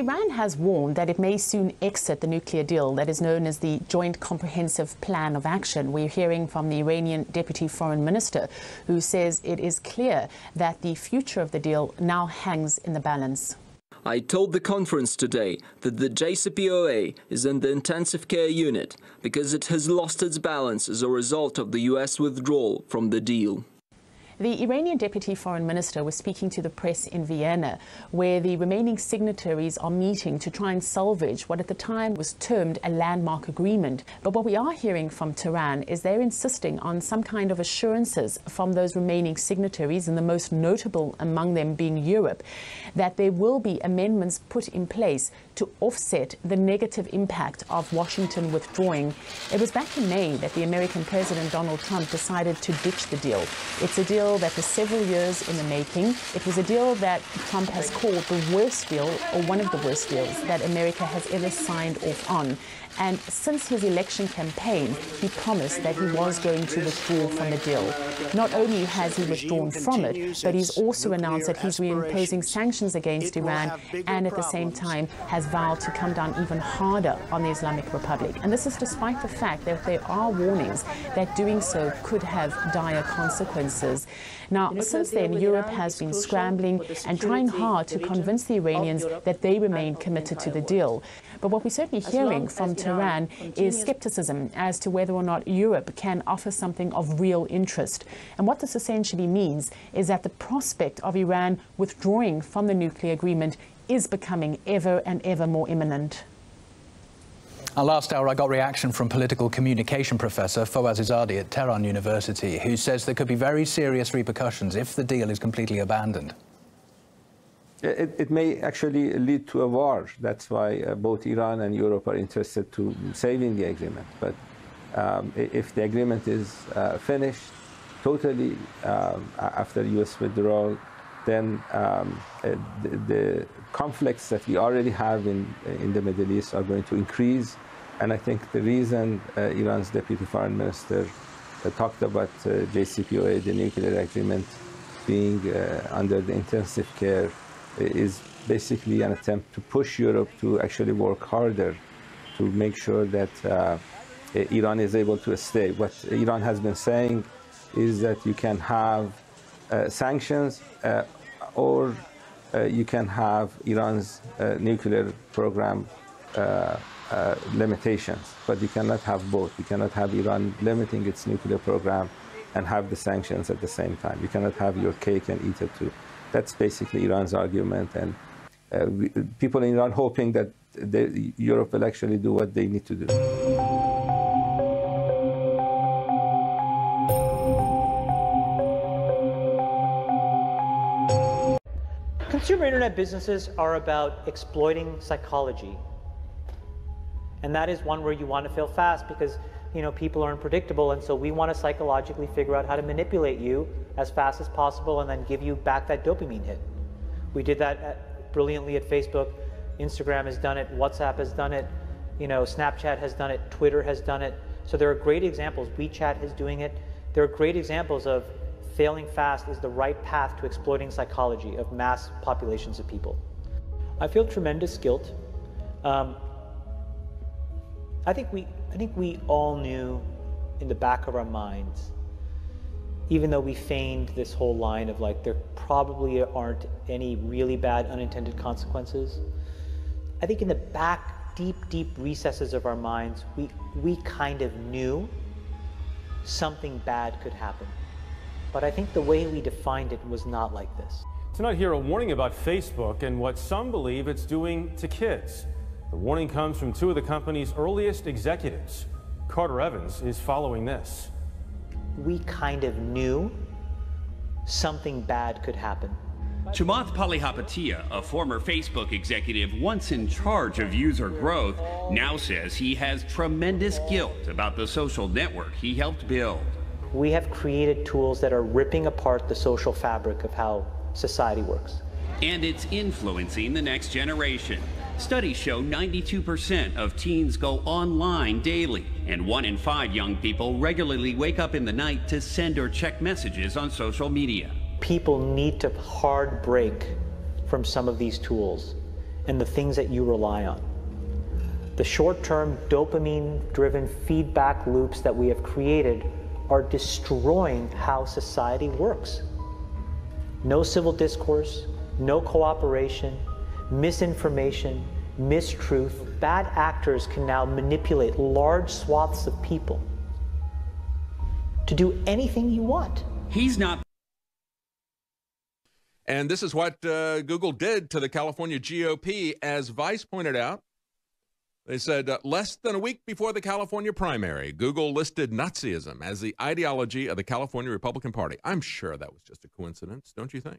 Iran has warned that it may soon exit the nuclear deal that is known as the Joint Comprehensive Plan of Action. We're hearing from the Iranian Deputy Foreign Minister, who says it is clear that the future of the deal now hangs in the balance. I told the conference today that the JCPOA is in the intensive care unit because it has lost its balance as a result of the US withdrawal from the deal. The Iranian Deputy Foreign Minister was speaking to the press in Vienna, where the remaining signatories are meeting to try and salvage what at the time was termed a landmark agreement. But what we are hearing from Tehran is they're insisting on some kind of assurances from those remaining signatories, and the most notable among them being Europe, that there will be amendments put in place to offset the negative impact of Washington withdrawing. It was back in May that the American President Donald Trump decided to ditch the deal. It's a deal that was several years in the making. It was a deal that Trump has called the worst deal, or one of the worst deals, that America has ever signed off on. And since his election campaign, he promised that he was going to withdraw from the deal. Not only has he withdrawn from it, but he's also announced that he's reimposing sanctions against Iran, and at the same time has vowed to come down even harder on the Islamic Republic. And this is despite the fact that there are warnings that doing so could have dire consequences. Now, since then, Europe has been scrambling and trying hard to convince the Iranians that they remain committed to the deal. But what we're certainly hearing from Tehran is skepticism as to whether or not Europe can offer something of real interest. And what this essentially means is that the prospect of Iran withdrawing from the nuclear agreement is becoming ever and ever more imminent. Last hour, I got reaction from political communication professor Fawaz Izadi at Tehran University, who says there could be very serious repercussions if the deal is completely abandoned. It may actually lead to a war. That's why both Iran and Europe are interested to saving the agreement. But if the agreement is finished totally after U.S. withdrawal, then the conflicts that we already have in the Middle East are going to increase. And I think the reason Iran's Deputy Foreign Minister talked about JCPOA, the nuclear agreement, being under the intensive care is basically an attempt to push Europe to actually work harder to make sure that Iran is able to stay. What Iran has been saying is that you can have sanctions or you can have Iran's nuclear program limitations, but you cannot have both. You cannot have Iran limiting its nuclear program and have the sanctions at the same time. You cannot have your cake and eat it too. That's basically Iran's argument, and people in Iran hoping that Europe will actually do what they need to do. Consumer internet businesses are about exploiting psychology. And that is one where you want to fail fast because, you know, people are unpredictable, and so we want to psychologically figure out how to manipulate you as fast as possible and then give you back that dopamine hit. We did that brilliantly at Facebook. Instagram has done it. WhatsApp has done it. You know, Snapchat has done it. Twitter has done it. So there are great examples. WeChat is doing it. There are great examples of failing fast is the right path to exploiting psychology of mass populations of people. I feel tremendous guilt. I think we all knew in the back of our minds, even though we feigned this whole line of like there probably aren't any really bad unintended consequences. I think in the back, deep recesses of our minds, we kind of knew something bad could happen. But I think the way we defined it was not like this. Tonight here, a warning about Facebook and what some believe it's doing to kids. The warning comes from two of the company's earliest executives. Carter Evans is following this. We kind of knew something bad could happen. Chamath Palihapitiya, a former Facebook executive once in charge of user growth, now says he has tremendous guilt about the social network he helped build. We have created tools that are ripping apart the social fabric of how society works. And it's influencing the next generation. Studies show 92% of teens go online daily, and 1 in 5 young people regularly wake up in the night to send or check messages on social media. People need to hard break from some of these tools and the things that you rely on. The short-term dopamine-driven feedback loops that we have created are destroying how society works. No civil discourse, no cooperation, misinformation, mistruth. Bad actors can now manipulate large swaths of people to do anything you want. He's not. And this is what Google did to the California GOP, as Vice pointed out. They said less than a week before the California primary, Google listed Nazism as the ideology of the California Republican Party. I'm sure that was just a coincidence, don't you think?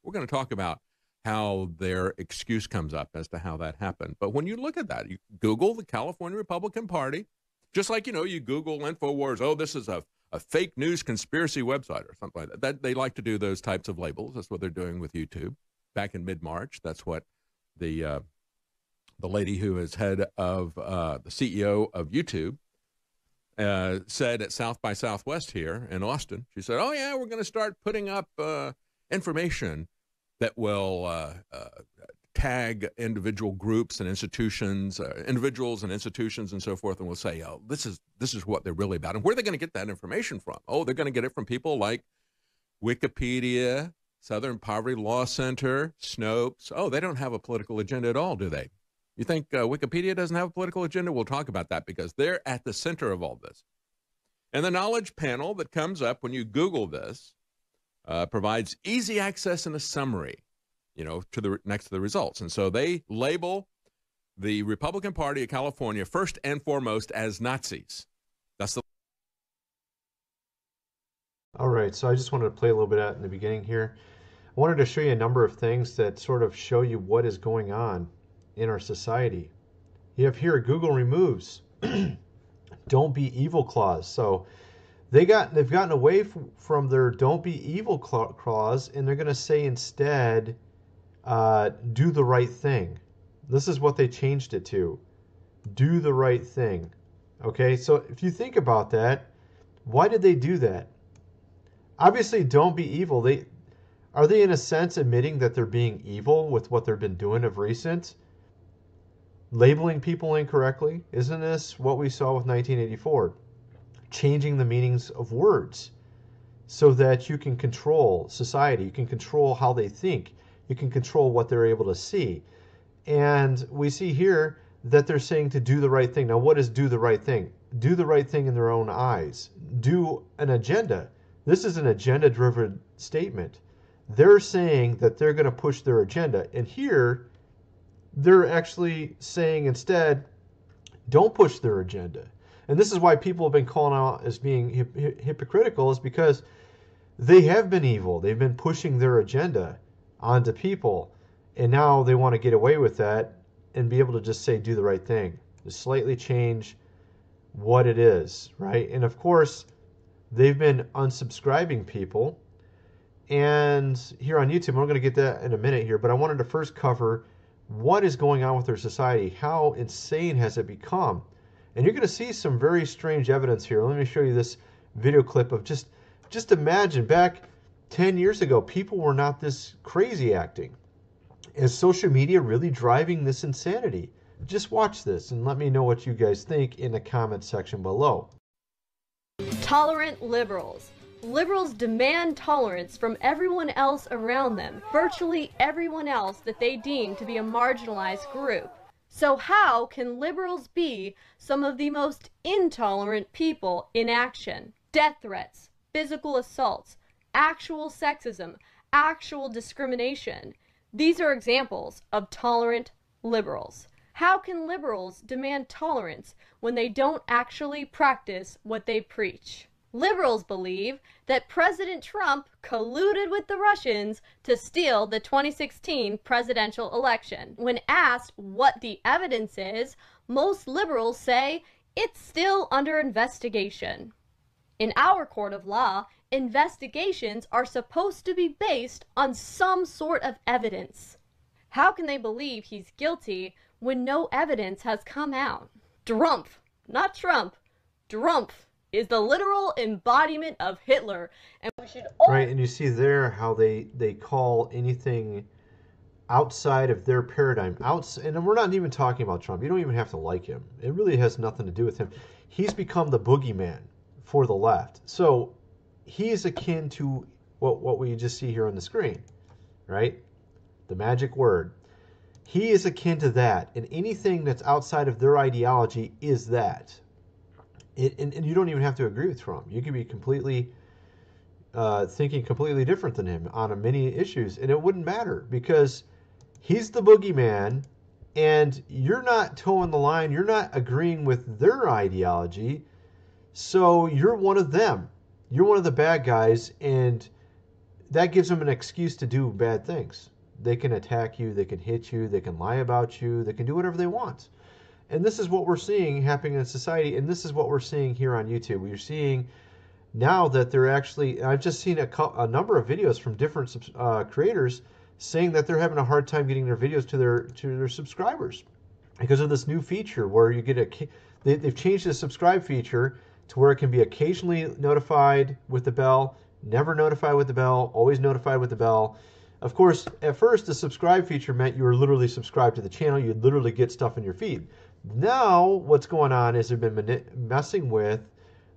We're going to talk about how their excuse comes up as to how that happened. But when you look at that, you Google the California Republican Party, just like, you know, you Google InfoWars, oh, this is a fake news conspiracy website or something like that. They like to do those types of labels. That's what they're doing with YouTube. Back in mid-March, that's what the lady who is head of the CEO of YouTube said at South by Southwest here in Austin. She said, oh, yeah, we're going to start putting up information that will tag individual groups and institutions, individuals and institutions and so forth, and we'll say, oh, this is what they're really about. And where are they going to get that information from? Oh, they're going to get it from people like Wikipedia, Southern Poverty Law Center, Snopes. Oh, they don't have a political agenda at all, do they? You think Wikipedia doesn't have a political agenda? We'll talk about that because they're at the center of all this. And the knowledge panel that comes up when you Google this provides easy access and a summary, you know, to the next to the results. And so they label the Republican Party of California first and foremost as Nazis. That's the. All right, so I just wanted to play a little bit out in the beginning here. I wanted to show you a number of things that sort of show you what is going on in our society. You have here Google removes "Don't be evil" clause. So they've gotten away from their "Don't be evil" clause, and they're going to say instead, "Do the right thing." This is what they changed it to. Do the right thing. Okay, so if you think about that, why did they do that? Obviously, don't be evil. Are they in a sense admitting that they're being evil with what they've been doing of recent? Labeling people incorrectly? Isn't this what we saw with 1984? Changing the meanings of words so that you can control society. You can control how they think. You can control what they're able to see. And we see here that they're saying to do the right thing. Now, what is do the right thing? Do the right thing in their own eyes. Do an agenda. This is an agenda-driven statement. They're saying that they're going to push their agenda. And here, they're actually saying instead, don't push their agenda. And this is why people have been calling out as being hypocritical, is because they have been evil. They've been pushing their agenda onto people. And now they want to get away with that and be able to just say, do the right thing. Just slightly change what it is, right? And of course, they've been unsubscribing people. And here on YouTube, we're going to get that in a minute here, but I wanted to first cover what is going on with their society. How insane has it become? And you're going to see some very strange evidence here. Let me show you this video clip of just imagine back 10 years ago, people were not this crazy acting. Is social media really driving this insanity? Just watch this and let me know what you guys think in the comment section below. Tolerant liberals. Liberals demand tolerance from everyone else around them, virtually everyone else that they deem to be a marginalized group. So how can liberals be some of the most intolerant people in action? Death threats, physical assaults, actual sexism, actual discrimination. These are examples of tolerant liberals. How can liberals demand tolerance when they don't actually practice what they preach? Liberals believe that President Trump colluded with the Russians to steal the 2016 presidential election. When asked what the evidence is, most liberals say it's still under investigation. In our court of law, investigations are supposed to be based on some sort of evidence. How can they believe he's guilty when no evidence has come out? Drumpf, not Trump, Drumpf is the literal embodiment of Hitler. And we should right, and you see there how they call anything outside of their paradigm. And we're not even talking about Trump. You don't even have to like him. It really has nothing to do with him. He's become the boogeyman for the left. So he's akin to what we just see here on the screen, right? The magic word. He is akin to that, and anything that's outside of their ideology is that. And you don't even have to agree with Trump. You can be completely thinking completely different than him on many issues, and it wouldn't matter because he's the boogeyman, and you're not towing the line. You're not agreeing with their ideology, so you're one of them. You're one of the bad guys, and that gives them an excuse to do bad things. They can attack you, they can hit you, they can lie about you, they can do whatever they want. And this is what we're seeing happening in society, and this is what we're seeing here on YouTube. We're seeing now that they're actually, I've just seen a number of videos from different creators saying that they're having a hard time getting their videos to their subscribers because of this new feature where you get they've changed the subscribe feature to where it can be occasionally notified with the bell, never notified with the bell, always notified with the bell. Of course, at first, the subscribe feature meant you were literally subscribed to the channel. You'd literally get stuff in your feed. Now, what's going on is they've been messing with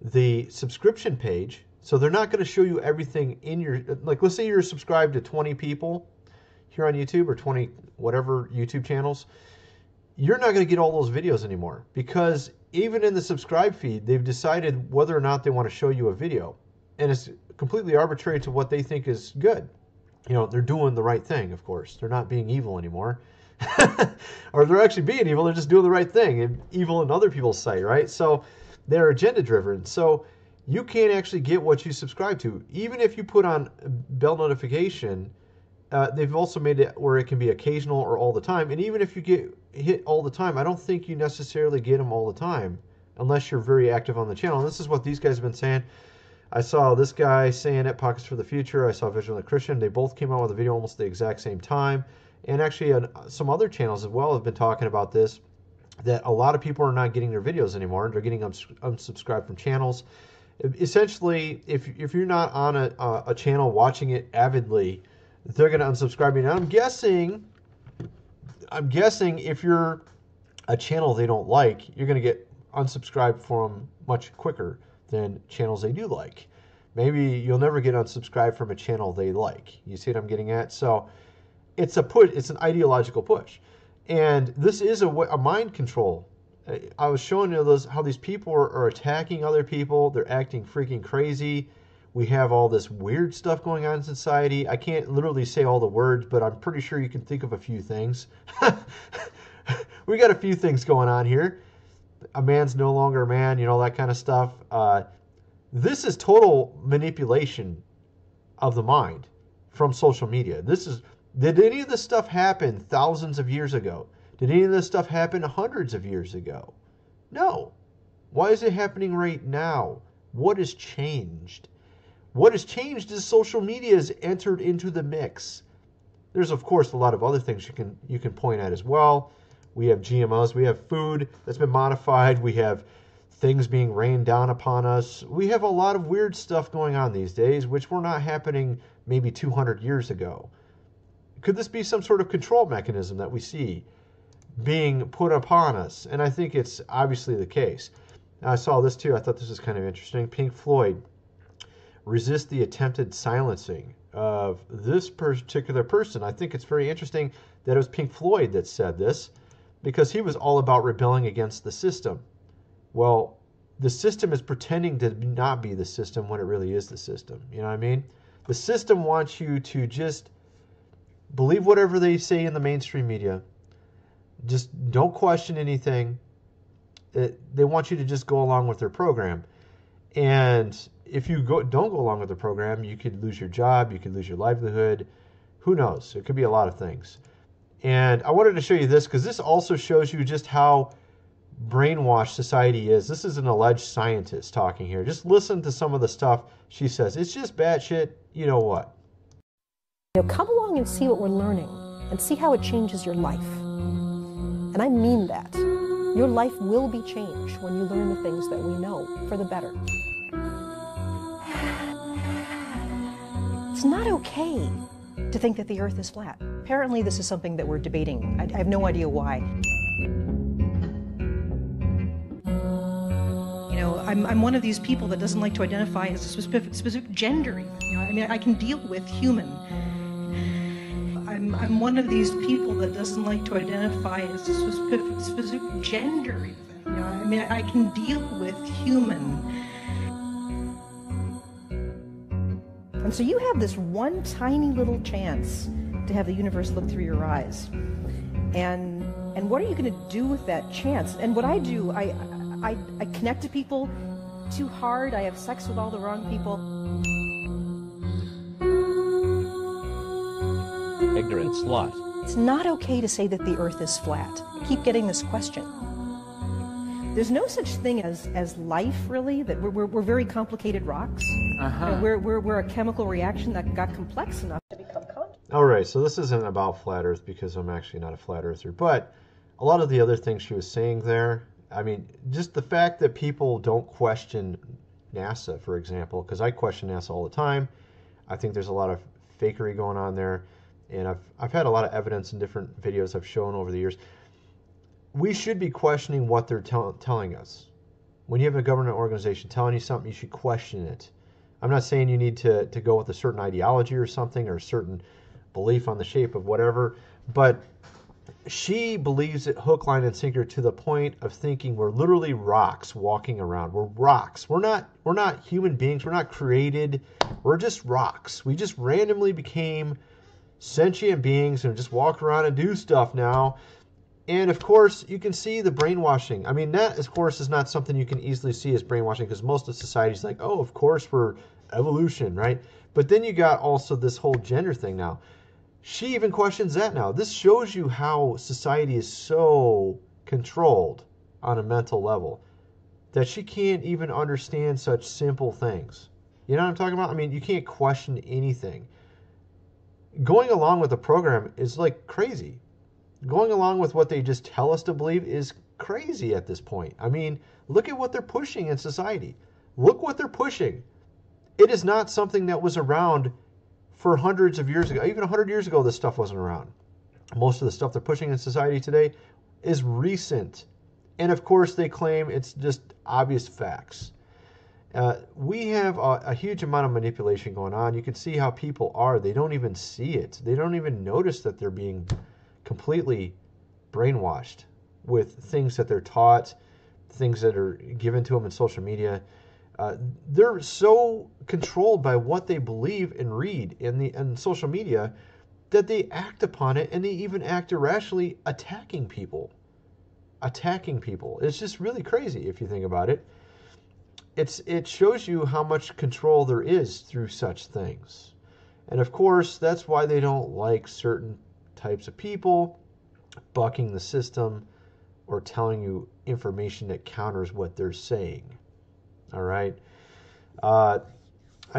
the subscription page. So they're not going to show you everything in your, like, let's say you're subscribed to 20 people here on YouTube or 20 whatever YouTube channels. You're not going to get all those videos anymore because even in the subscribe feed, they've decided whether or not they want to show you a video. And it's completely arbitrary to what they think is good. You know, they're doing the right thing, of course. They're not being evil anymore. Or they're actually being evil, they're just doing the right thing. And evil in other people's sight, right? So they're agenda driven. So you can't actually get what you subscribe to. Even if you put on bell notification, they've also made it where it can be occasional or all the time. And even if you get hit all the time, I don't think you necessarily get them all the time unless you're very active on the channel. And this is what these guys have been saying. I saw this guy saying it, Pockets for the Future. I saw Vigilant Christian. They both came out with a video almost the exact same time. And actually, some other channels as well have been talking about this, that a lot of people are not getting their videos anymore. They're getting unsubscribed from channels. Essentially, if you're not on a channel watching it avidly, they're going to unsubscribe you. Now, I'm guessing if you're a channel they don't like, you're going to get unsubscribed from much quicker than channels they do like. Maybe you'll never get unsubscribed from a channel they like. You see what I'm getting at? So it's a push. It's an ideological push, and this is a mind control. I was showing you how these people are attacking other people. They're acting freaking crazy. We have all this weird stuff going on in society. I can't literally say all the words, but I'm pretty sure you can think of a few things. We got a few things going on here. A man's no longer a man, you know, that kind of stuff. This is total manipulation of the mind from social media. Did any of this stuff happen thousands of years ago? Did any of this stuff happen hundreds of years ago? No. Why is it happening right now? What has changed? What has changed is social media has entered into the mix. There's, of course, a lot of other things you can point at as well. We have GMOs. We have food that's been modified. We have things being rained down upon us. We have a lot of weird stuff going on these days, which were not happening maybe 200 years ago. Could this be some sort of control mechanism that we see being put upon us? And I think it's obviously the case. I saw this too. I thought this was kind of interesting. Pink Floyd resist the attempted silencing of this particular person. I think it's very interesting that it was Pink Floyd that said this, because he was all about rebelling against the system. Well, the system is pretending to not be the system when it really is the system. You know what I mean? The system wants you to just believe whatever they say in the mainstream media. Just don't question anything. They want you to just go along with their program. And if you don't go along with the program, you could lose your job, you could lose your livelihood. Who knows? It could be a lot of things. And I wanted to show you this because this also shows you just how brainwashed society is. This is an alleged scientist talking here. Just listen to some of the stuff she says. It's just batshit, you know what. Come along and see what we're learning and see how it changes your life. And I mean that. Your life will be changed when you learn the things that we know for the better. It's not okay to think that the earth is flat. Apparently this is something that we're debating. I have no idea why. You know, I'm one of these people that doesn't like to identify as a specific gender even. You know, I mean, I can deal with human. I'm one of these people that doesn't like to identify as a specific gender even. You know, I mean, I can deal with human. And so you have this one tiny little chance to have the universe look through your eyes. And what are you going to do with that chance? And what I do, I connect to people too hard. I have sex with all the wrong people. Ignorant slut. It's not okay to say that the earth is flat. I keep getting this question. There's no such thing as life, really, that we're very complicated rocks. Uh-huh. You know, we're a chemical reaction that got complex enough to become conscious. All right, so this isn't about flat Earth because I'm actually not a flat earther, but a lot of the other things she was saying there, I mean, just the fact that people don't question NASA, for example, because I question NASA all the time. I think there's a lot of fakery going on there, and I've had a lot of evidence in different videos I've shown over the years. We should be questioning what they're telling us. When you have a government organization telling you something, you should question it. I'm not saying you need to go with a certain ideology or something, or a certain belief on the shape of whatever, but she believes it hook, line, and sinker to the point of thinking we're literally rocks walking around. We're rocks. We're not human beings. We're not created. We're just rocks. We just randomly became sentient beings and just walk around and do stuff now. And of course, you can see the brainwashing. I mean, that, of course, is not something you can easily see as brainwashing, because most of society is like, oh, of course, we're evolution, right? But then you got also this whole gender thing now. She even questions that now. This shows you how society is so controlled on a mental level that she can't even understand such simple things. You know what I'm talking about? I mean, you can't question anything. Going along with the program is like crazy. Going along with what they just tell us to believe is crazy at this point. I mean, look at what they're pushing in society. Look what they're pushing. It is not something that was around for hundreds of years ago. Even 100 years ago, this stuff wasn't around. Most of the stuff they're pushing in society today is recent. And of course, they claim it's just obvious facts. We have a huge amount of manipulation going on. You can see how people are. They don't even see it. They don't even notice that they're being completely brainwashed with things that they're taught, things that are given to them in social media. They're so controlled by what they believe and read in social media that they act upon it, and they even act irrationally, attacking people. It's just really crazy if you think about it. It shows you how much control there is through such things. And of course, that's why they don't like certain types of people bucking the system or telling you information that counters what they're saying. All right. I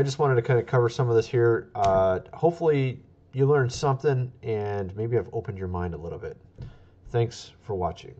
just wanted to kind of cover some of this here. Hopefully you learned something, and maybe I've opened your mind a little bit. Thanks for watching.